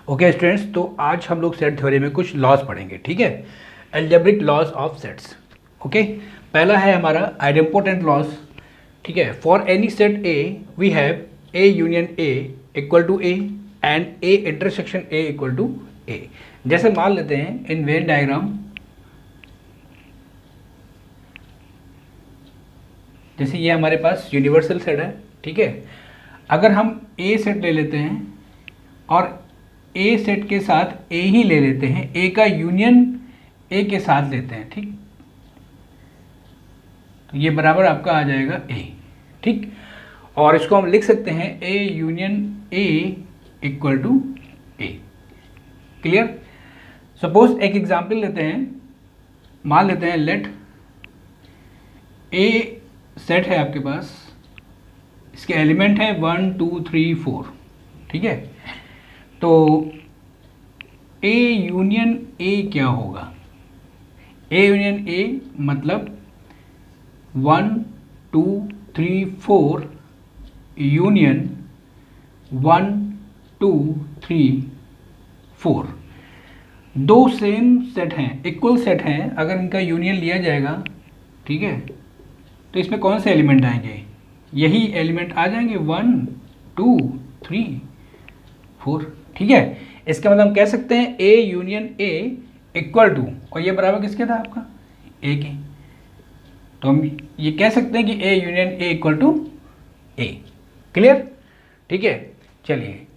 Okay students, तो आज हम लोग सेट थ्योरी में कुछ लॉज पढ़ेंगे। ठीक है, algebraic laws of sets. Okay, पहला है हमारा आइडेम्पोटेंट लॉज। ठीक है, for any set A we have A union A equal to A and A intersection A equal to A. जैसे मान लेते हैं इन वेन डायग्राम, जैसे ये हमारे पास यूनिवर्सल सेट है। ठीक है, अगर हम ए सेट ले लेते हैं और ए सेट के साथ ए ही ले लेते हैं, ए का यूनियन ए के साथ लेते हैं, ठीक, तो ये बराबर आपका आ जाएगा ए। ठीक, और इसको हम लिख सकते हैं a union A equal to A. Clear? Suppose एक एग्जाम्पल लेते हैं, मान लेते हैं लेट ए सेट है आपके पास, इसके एलिमेंट है 1 2 3 4। ठीक है, तो ए यूनियन ए क्या होगा? ए यूनियन ए मतलब 1 2 3 4 यूनियन 1 2 3 4। दो सेम सेट हैं, इक्वल सेट हैं, अगर इनका यूनियन लिया जाएगा, ठीक है, तो इसमें कौन से एलिमेंट आएंगे? यही एलिमेंट आ जाएंगे 1 2 3 4। ठीक है, इसका मतलब हम कह सकते हैं a union A equal to, और ये बराबर किसके था आपका? ए के। तो हम ये कह सकते हैं कि a union A equal to A. Clear? ठीक है, चलिए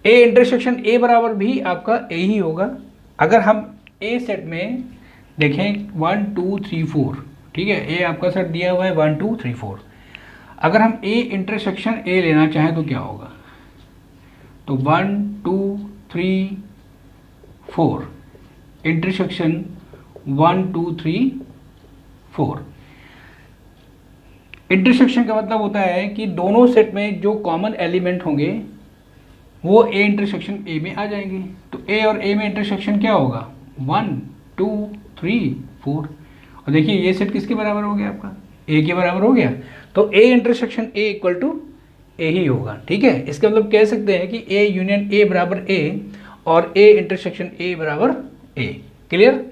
ए इंटरसेक्शन ए बराबर भी आपका ए ही होगा। अगर हम ए सेट में देखें 1 2 3 4, ठीक है, ए आपका सेट दिया हुआ है 1 2 3 4। अगर हम ए इंटरसेक्शन ए लेना चाहें तो क्या होगा? तो 1 2 3 4 इंटरसेक्शन 1 2 3 4। इंटरसेक्शन का मतलब होता है कि दोनों सेट में जो कॉमन एलिमेंट होंगे वो ए इंटरसेक्शन ए में आ जाएंगे। तो ए और ए में इंटरसेक्शन क्या होगा? 1 2 3 4। और देखिए ये सेट किसके बराबर हो गया? आपका ए के बराबर हो गया। तो ए intersection A equal to A ही होगा। ठीक है, इसका मतलब कह सकते हैं कि ए यूनियन ए बराबर ए और ए इंटरसेक्शन ए बराबर ए। क्लियर?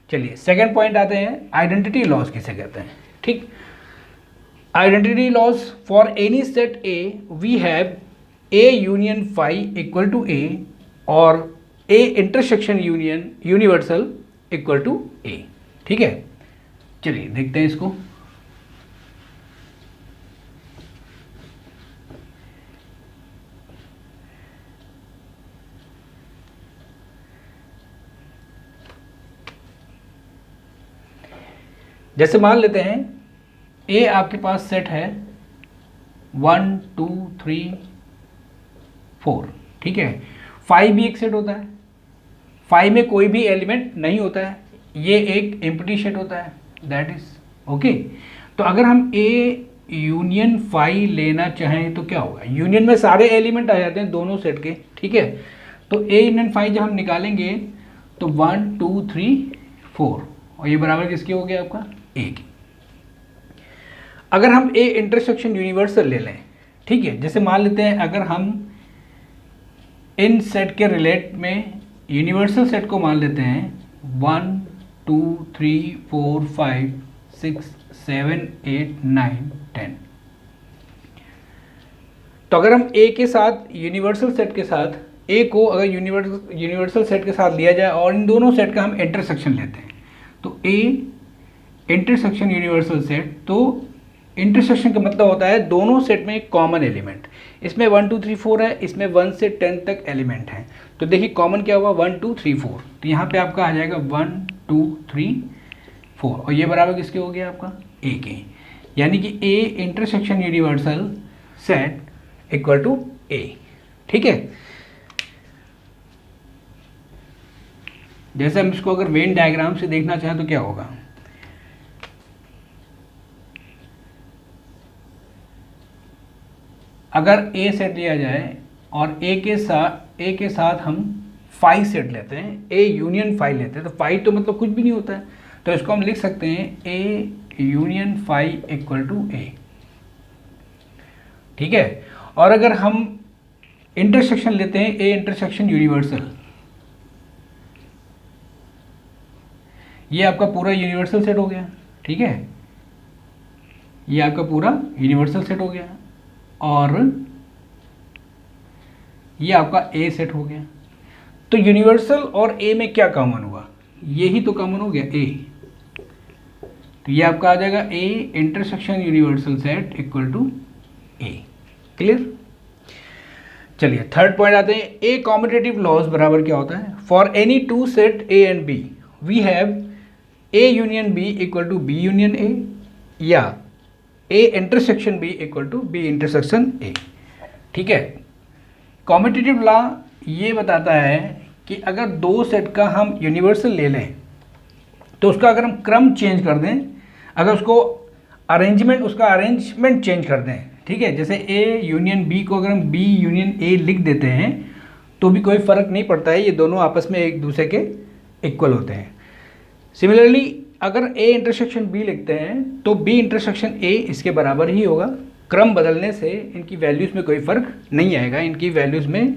चलिए सेकंड पॉइंट आते हैं, आइडेंटिटी लॉज किसे कहते हैं। ठीक, identity laws for any set A we have A union phi equal to A और A intersection union universal equal to A. ठीक है, चलिए देखते हैं इसको। जैसे मान लेते हैं ए आपके पास सेट है 1 2 3 4। ठीक है, 5 भी एक सेट होता है, 5 में कोई भी एलिमेंट नहीं होता है, ये एक एम्प्टी सेट होता है, दैट इज ओके। तो अगर हम ए यूनियन 5 लेना चाहें तो क्या होगा? यूनियन में सारे एलिमेंट आ जाते हैं दोनों सेट के। ठीक है, तो ए यूनियन 5 जब हम निकालेंगे तो 1 2 3 4, और ये बराबर किसके हो गया? आपका ए की। अगर हम ए इंटरसेक्शन यूनिवर्सल ले लें, ठीक है, जैसे मान लेते हैं अगर हम इन सेट के रिलेट में यूनिवर्सल सेट को मान लेते हैं 1 2 3 4 5 6 7 8 9 10। तो अगर हम ए के साथ यूनिवर्सल सेट के साथ ए को अगर यूनिवर्सल सेट के साथ लिया जाए और इन दोनों सेट का हम इंटरसेक्शन लेते हैं, तो ए इंटरसेक्शन यूनिवर्सल सेट, तो इंटरसेक्शन का मतलब होता है दोनों सेट में एक कॉमन एलिमेंट। इसमें 1 2 3 4 है, इसमें 1 से 10 तक एलिमेंट हैं, तो देखिए कॉमन क्या हुआ? 1 2 3 4। तो यहाँ पे आपका आ जाएगा 1 2 3 4, और ये बराबर किसके हो गया? आपका ए के। यानी कि A intersection universal set equal to A. ठीक है, जैसे हम इसको अगर वेन डायग्राम से देखना चाहें तो क्या होगा? अगर ए सेट लिया जाए और ए के साथ हम 5 सेट लेते हैं, ए यूनियन 5 लेते हैं, तो 5 तो मतलब कुछ भी नहीं होता है, तो इसको हम लिख सकते हैं a union 5 equal to A. ठीक है, और अगर हम इंटरसेक्शन लेते हैं, ए इंटरसेक्शन यूनिवर्सल, ये आपका पूरा यूनिवर्सल सेट हो गया, ठीक है, ये आपका पूरा यूनिवर्सल सेट हो गया, और ये आपका ए सेट हो गया। तो यूनिवर्सल और ए में क्या कॉमन हुआ, यही तो कॉमन हो गया ए, तो ये आपका आ जाएगा A intersection universal set equal to A. Clear. चलिए थर्ड पॉइंट आते हैं, ए कॉम्यूटेटिव लॉज बराबर क्या होता है, for any two set A and B we have A union B equal to B union A, या ए intersection B equal to B intersection A. ठीक है, कॉम्यूटेटिव लॉ ये बताता है कि अगर दो सेट का हम यूनिवर्सल ले लें तो उसका अगर हम क्रम चेंज कर दें, अगर उसको उसका अरेंजमेंट चेंज कर दें, ठीक है, जैसे ए यूनियन बी को अगर हम बी यूनियन ए लिख देते हैं तो भी कोई फ़र्क नहीं पड़ता है, ये दोनों आपस में एक दूसरे के इक्वल होते हैं। सिमिलरली अगर ए इंटरसेक्शन बी लिखते हैं तो बी इंटरसेक्शन ए इसके बराबर ही होगा, क्रम बदलने से इनकी वैल्यूज़ में कोई फ़र्क नहीं आएगा, इनकी वैल्यूज़ में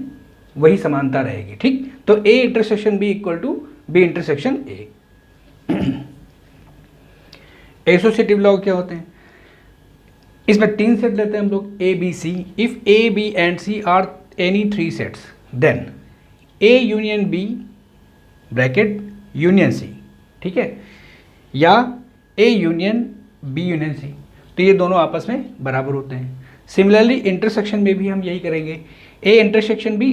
वही समानता रहेगी। ठीक, तो ए intersection B equal to B intersection a. Associative law क्या होते हैं, इसमें तीन सेट लेते हैं हम लोग, a b c. If A B and C are any three sets then A union b bracket union सी, ठीक है, या ए यूनियन बी यूनियन सी, तो ये दोनों आपस में बराबर होते हैं। सिमिलरली इंटरसेक्शन में भी हम यही करेंगे, a intersection b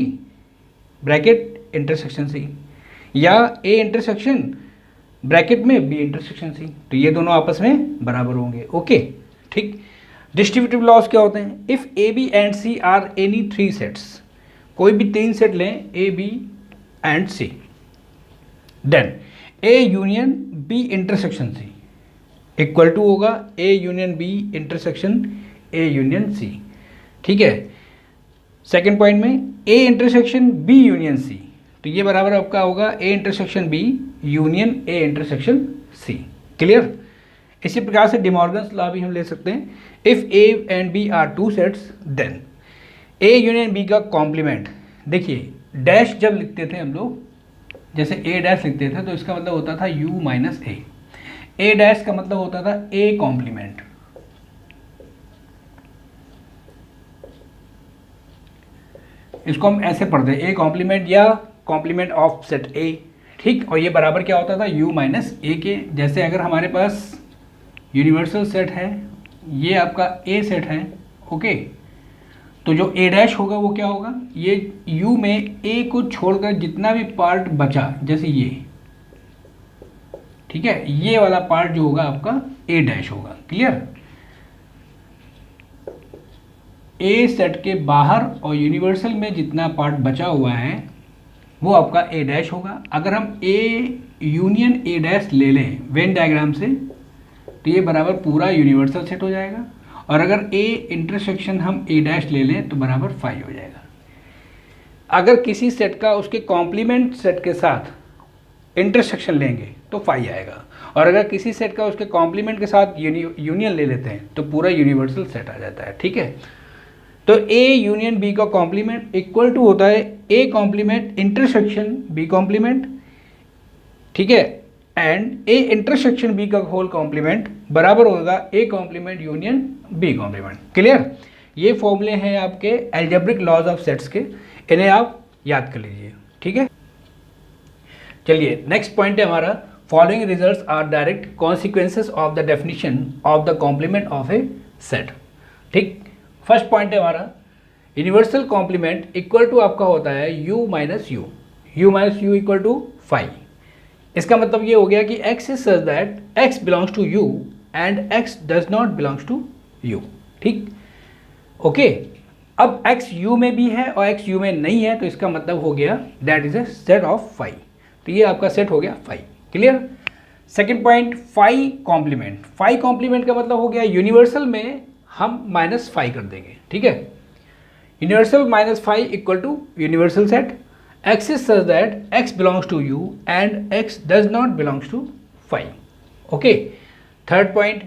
bracket intersection c, या ए इंटरसेक्शन ब्रैकेट में बी इंटरसेक्शन सी, तो ये दोनों आपस में बराबर होंगे। ओके, ठीक। डिस्ट्रीब्यूटिव लॉस क्या होते हैं, if A B and C are any three sets, कोई भी तीन सेट लें A B and C, then A union B intersection C equal to होगा A union B intersection A union सी। ठीक है, सेकेंड पॉइंट में ए इंटरसेक्शन बी यूनियन सी, तो ये बराबर आपका होगा A intersection B union A intersection C. Clear. इसी प्रकार से डिमॉर्गन्स लॉ भी हम ले सकते हैं, if a and b are two sets then A union b का कॉम्प्लीमेंट, देखिए डैश जब लिखते थे हम लोग, जैसे ए डैश लिखते थे तो इसका मतलब होता था यू माइनस ए डैश का मतलब होता था ए कॉम्प्लीमेंट, इसको हम ऐसे पढ़ते ए कॉम्प्लीमेंट या कॉम्प्लीमेंट ऑफ सेट ए। ठीक, और ये बराबर क्या होता था यू माइनस ए के। जैसे अगर हमारे पास यूनिवर्सल सेट है, ये आपका ए सेट है, ओके, तो जो ए डैश होगा वो क्या होगा, ये यू में ए को छोड़कर जितना भी पार्ट बचा, जैसे ये, ठीक है, ये वाला पार्ट जो होगा आपका ए डैश होगा। क्लियर। ए सेट के बाहर और यूनिवर्सल में जितना पार्ट बचा हुआ है वो आपका ए डैश होगा। अगर हम ए यूनियन ए डैश ले लें वेन डायग्राम से तो ये बराबर पूरा यूनिवर्सल सेट हो जाएगा, और अगर ए इंटरसेक्शन हम ए डैश ले लें तो बराबर 5 हो जाएगा। अगर किसी सेट का उसके कॉम्प्लीमेंट सेट के साथ इंटरसेक्शन लेंगे तो 5 आएगा, और अगर किसी सेट का उसके कॉम्प्लीमेंट के साथ यूनियन ले लेते हैं तो पूरा यूनिवर्सल सेट आ जाता है। ठीक है, तो ए यूनियन बी का कॉम्प्लीमेंट इक्वल टू होता है a complement intersection b complement, ठीक है, एंड ए इंटरसेक्शन बी का होल कॉम्प्लीमेंट बराबर होगा a complement union b complement. Clear. ये फॉर्मूले हैं आपके एल्जेब्रिक लॉज ऑफ सेट्स के, इन्हें आप याद कर लीजिए। ठीक है, चलिए नेक्स्ट पॉइंट है हमारा, following results are direct consequences of the definition of the complement of a set. ठीक, फर्स्ट पॉइंट है हमारा, यूनिवर्सल कॉम्प्लीमेंट इक्वल टू आपका होता है U minus U equal to 5। इसका मतलब ये हो गया कि x is such that x belongs to u and x does not belongs to u। ठीक, ओके, अब x u में भी है और x u में नहीं है, तो इसका मतलब हो गया that is a set of 5, तो ये आपका सेट हो गया 5। क्लियर। सेकेंड पॉइंट, 5 कॉम्प्लीमेंट का मतलब हो गया यूनिवर्सल में हम -5 कर देंगे। ठीक है, universal -5 equal to universal set, x is such that x belongs to u and x does not belongs to 5। Okay, third point,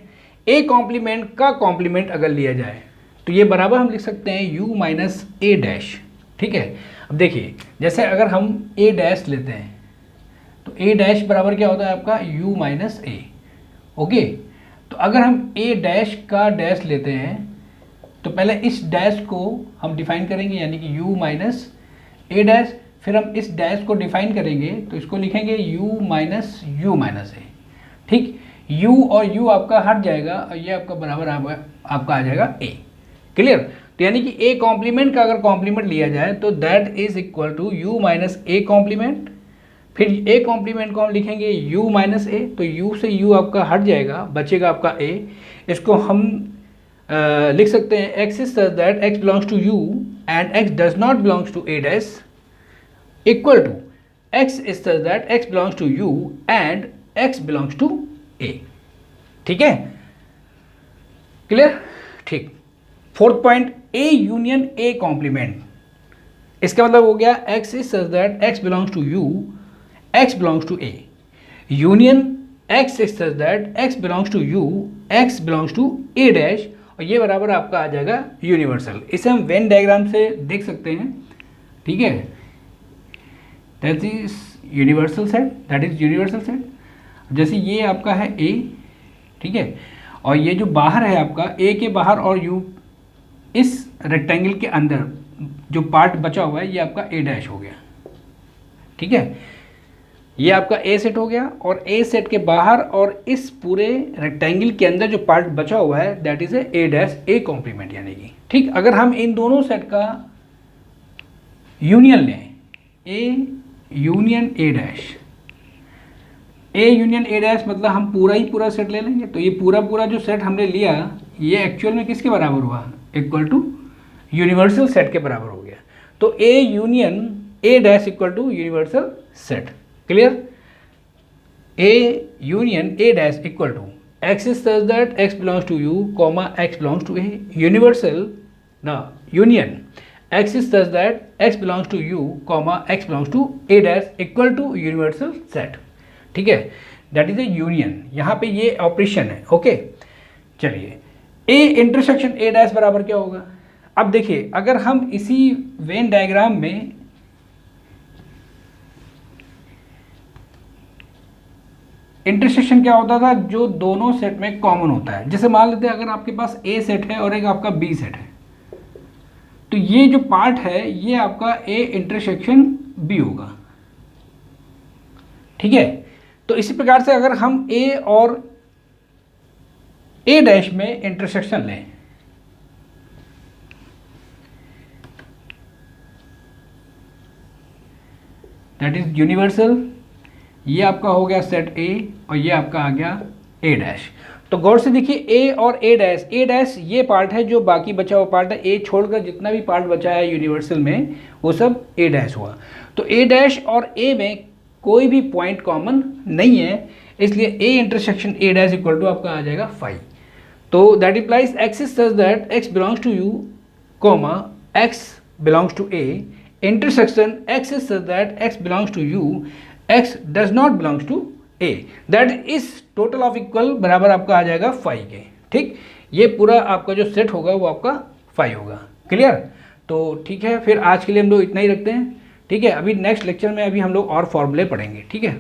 a complement का कॉम्प्लीमेंट अगर लिया जाए तो ये बराबर हम लिख सकते हैं u माइनस ए डैश, ठीक है। अब देखिए जैसे अगर हम ए डैश लेते हैं तो ए डैश बराबर क्या होता है आपका u माइनस ए। ओके, तो अगर हम ए डैश का डैश लेते हैं तो पहले इस डैश को हम डिफाइन करेंगे यानी कि u माइनस ए डैश, फिर हम इस डैश को डिफाइन करेंगे तो इसको लिखेंगे u माइनस ए। ठीक, u और u आपका हट जाएगा और ये आपका बराबर आपका आ जाएगा a। क्लियर? तो यानी कि a कॉम्प्लीमेंट का अगर कॉम्प्लीमेंट लिया जाए तो that is equal to u minus a complement, फिर a कॉम्प्लीमेंट को हम लिखेंगे u माइनस ए, तो u से u आपका हट जाएगा, बचेगा आपका a। इसको हम लिख सकते हैं x is such that x belongs to u and x does not belongs to a dash equal to x is such that x belongs to u and x belongs to a। ठीक है, clear? ठीक। Fourth point, a union a complement, इसका मतलब हो गया x is such that x belongs to u, x belongs to a, union x is such that x belongs to u, x belongs to a dash, और ये बराबर आपका आ जाएगा यूनिवर्सल। इसे हम वेन डायग्राम से देख सकते हैं। ठीक है, दैट इज यूनिवर्सल सेट। जैसे ये आपका है a, ठीक है, और ये जो बाहर है आपका a के बाहर और u इस रेक्टेंगल के अंदर जो पार्ट बचा हुआ है ये आपका a डैश हो गया। ठीक है, ये आपका a सेट हो गया और a सेट के बाहर और इस पूरे रेक्टेंगल के अंदर जो पार्ट बचा हुआ है that is a dash a complement यानी कि। ठीक, अगर हम इन दोनों सेट का यूनियन लें, a union a dash, a union a dash मतलब हम पूरा ही पूरा सेट ले लेंगे, तो ये पूरा जो सेट हमने लिया ये एक्चुअल में किसके बराबर हुआ? इक्वल टू यूनिवर्सल सेट के बराबर हो गया। तो a union a dash equal to universal set. Clear? a union a dash equal to x is such that x belongs to u, x belongs to a, universal ना union x is such that x belongs to u, x belongs to a dash equal to universal set. ठीक है, that is A union, यहाँ पे ये operation है। Okay, चलिए a intersection a dash बराबर क्या होगा? अब देखिए अगर हम इसी वेन डायग्राम में इंटरसेक्शन क्या होता था जो दोनों सेट में कॉमन होता है, जैसे मान लेते हैं अगर आपके पास a सेट है और एक आपका b सेट है, तो ये जो पार्ट है ये आपका a इंटरसेक्शन b होगा। ठीक है, तो इसी प्रकार से अगर हम a और a डैश में इंटरसेक्शन लें, दैट इज यूनिवर्सल, ये आपका हो गया सेट a और ये आपका आ गया a डैश। तो गौर से देखिए a और a डैश ये पार्ट है जो बाकी बचा हुआ पार्ट है, a छोड़कर जितना भी पार्ट बचा है यूनिवर्सल में वो सब a डैश हुआ। तो a डैश और a में कोई भी पॉइंट कॉमन नहीं है, इसलिए a intersection a dash equal to आपका आ जाएगा 5। तो that implies x is such that x belongs to u, x belongs to a, intersection x is such that x belongs to u, x does not belongs to a, that is total of equal बराबर आपका आ जाएगा 5 के। ठीक, ये पूरा आपका जो सेट होगा वो आपका 5 होगा। क्लियर? तो ठीक है, फिर आज के लिए हम लोग इतना ही रखते हैं। ठीक है, अभी नेक्स्ट लेक्चर में अभी हम लोग और फॉर्मूले पढ़ेंगे। ठीक है।